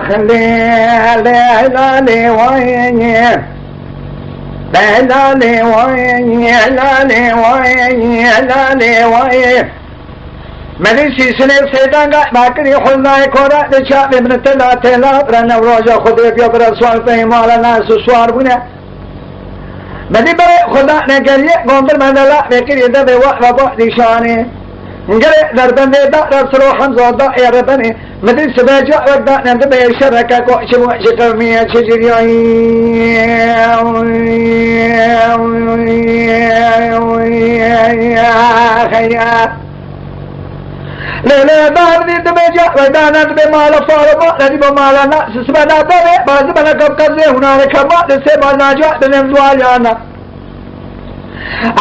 خلي لا لي وين لا لي وين لا لي وين لا لي وين مليسي سنة سيدان ما كري حلنا كورا لشاب من التلا تلا برنا وراجع خذ بيبرا سوار بين مالا ناس سوار بنا مدي برا خدا نجري قومبر مدلا بكري ده بوا بوا ديشاني نجري دربن ده رسول حمزة ده يا ربني مدي سبجا ودا نند بيشرك كو شمو شكرمية شجري خيا لا بعد ذي تبجع ودانا بمالا فارما لدي بمالا ناس سبنا بره بعض بنا كم كذا هنالك ما لسه ما ناجع بنم دواليانا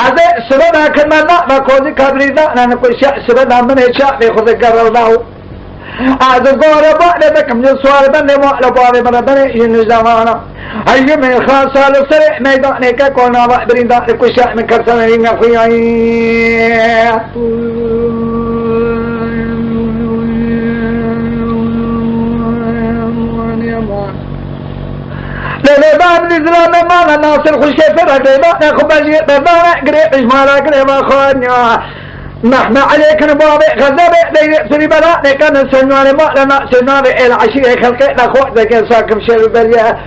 هذا سبنا كنا ما كوزي كبرينا أنا كل شيء سبنا من هالشيء بيخذ قررناه هذا قاربا لذا كم جسوار بني ما لباري بنا بني ينزمانا أي من الخاص على السريع ميداني كقولنا ما برينا كل شيء من كرسانين أخويا لا بعد الإسلام ما ناصر خشي فرق ما ناخذ بجي ما نقري ما نقري ما خانيا نحن عليك نبابي غزبي لي سري بلا نكن سنواني ما لنا سنواني العشية خلقي ناخذ ذاك ساكم شر بريا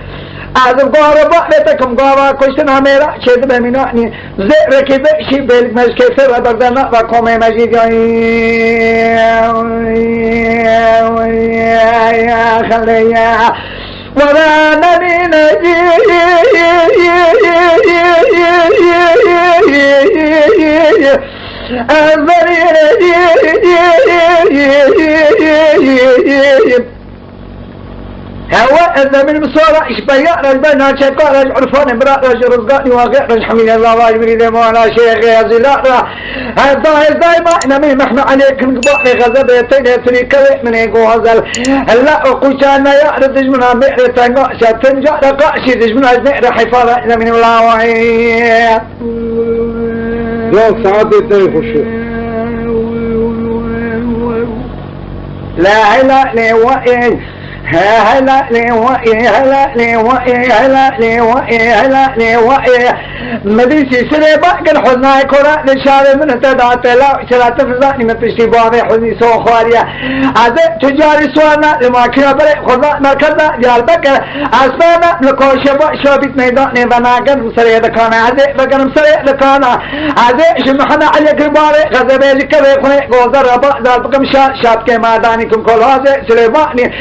أعظم قاربا بيتكم قاربا كوشتنا ميرا شيد بمنعني زي ركيب شي بالك مشكي فرق بردنا وكومي مجيد يا خليا ولا نبي هو إذا من بصورة إشبايا رجبنا شكا رج عرفان امرأة رج رزقاني واقع رج حميد الله واجبني ذي مولا شيخ يا زلاء هذا ما إنما محمى عليك نقبع غزب يتني كوي من يقو هزل هلا وقوشانا يا ردج منا مئر تنقع شاتنجا لقاشي دج منا مئر حفاظة إنما من الله وعي لا سعادة تنخشي لا إله إلا هو هلا لي وإيه هلا لي وإيه هلا لي وإيه هلا لي وإيه مدرسي سنة باقي الحزناء كرة للشارع من تدعت لا شلا تفزاني من تشتبابي حزني سو خواريا هذا تجاري سوانا لما كنا بري خزاء مركزنا جال بكر أسبانا لكو شبيت ميداني بناقن سريع دكانا هذا بقرم سريع دكانا هذا شمحنا علي قرباري غزبي لكبه خني غوزر ربا دال بكم شاب كي ماداني كم كل هذا سليماني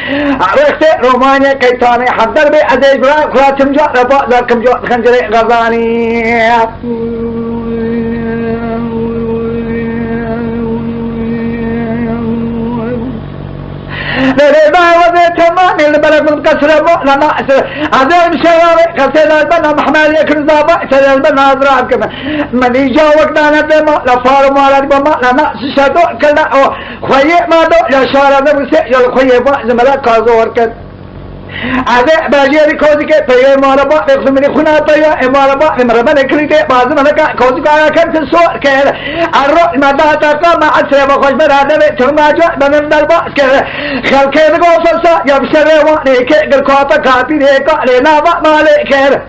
رخت رومانيا كيتاني حضر بي عزيز برا خلاتم جاء ربا ذاكم جاء خنجري غزاني لما وزيت ماني البلد من كسر مؤلنا نأسر عزيز مشاوي كسر البنا محمد يكر زابا سر البنا أزراب كما من يجاوك نانا بمؤلنا فارمالا بمؤلنا نأس شدو كلا او خوية ما دو يا شارع نبسي يا الخوية بأس ملاك كازور كد هذا باجي كوزي كي تيجي ماربا بيخدم مني خنا تيجي ماربا مربا نكريته بعض منك كوزي كايا كم تسوق كه الرو المدة تكا ما أسرع بخش برادة بترما جوا بنم دلبا كه خل كه بقول فلسا يبصر واني كه قرقاتا كابي ريكا لنا ما كه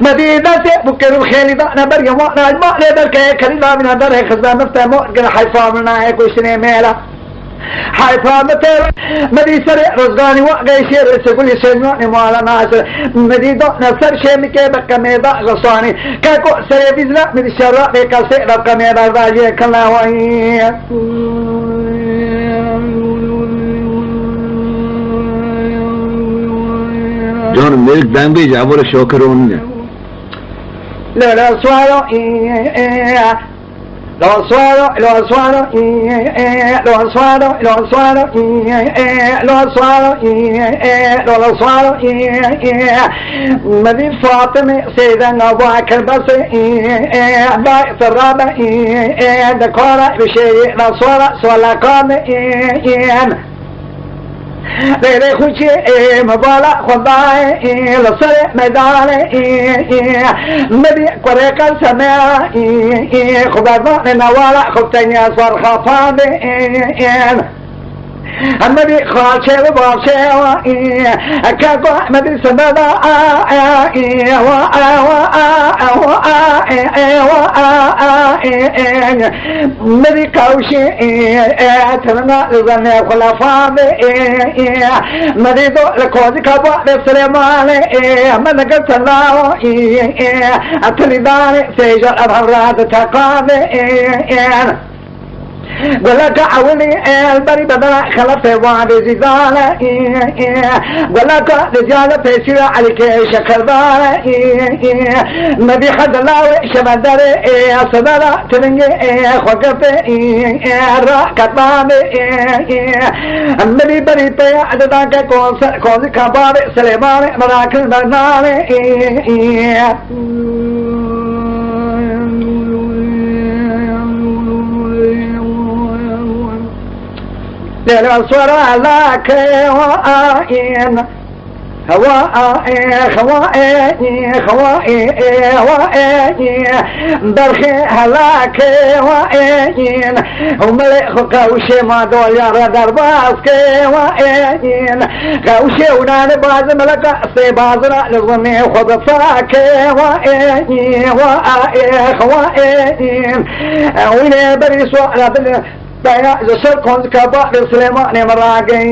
مدينة بكر الخيل ده نبر يوم نجمع لدر كه خلينا من هذا خزانة تمو كنا حيفا منا كوشني ميلا حيفا متر مدي سرع رزقاني وقع يشير سكول يسمعني مالا ناصر مدي دو نصر شيمكي بكا ميدا غصاني كاكو سرع بيزنا مدي شرع بكا سيئ بكا ميدا راجي كلا وهي جون ملك دانبي جابور شوكرون لا سوالو لو صاروا مدي فاطمة سيدنا أبو بكر بس بايت الرابع دكورة بشيء لا صورة كان ليلي خوشي مبالا خداي لصري ميداني مدي قريقا سميرا خبرنا نوالا خبتني أصور خفاني أمدي خالشة وبابشة أكاكو أمدي سبدا مدي كوشي ترنا لغنى خلافة مدي دو لكوزي كابو لسليمان مدك سلاو أتلداني سيجر أبهرات تقامي ولا تعاوني البري بدل خلفه وعدي زيزالة ولا رجال بيسير عليك شكربالة نبي حد الله شمدر صدر تلنجي خوكفه را كتبامي نبي بري بيا عددك كوزي كبار سليمان مراكز برنامي للأسوار لك وآئين خوائي برخي هلاك وآئين وملئ قوشي ما دولار درباسك وآئين قوشي ونان باز ملك سيبازنا لغني خضفاك وآئين خوائين وين بريسوا على بيا زشر كونز كبار سليمان مراقي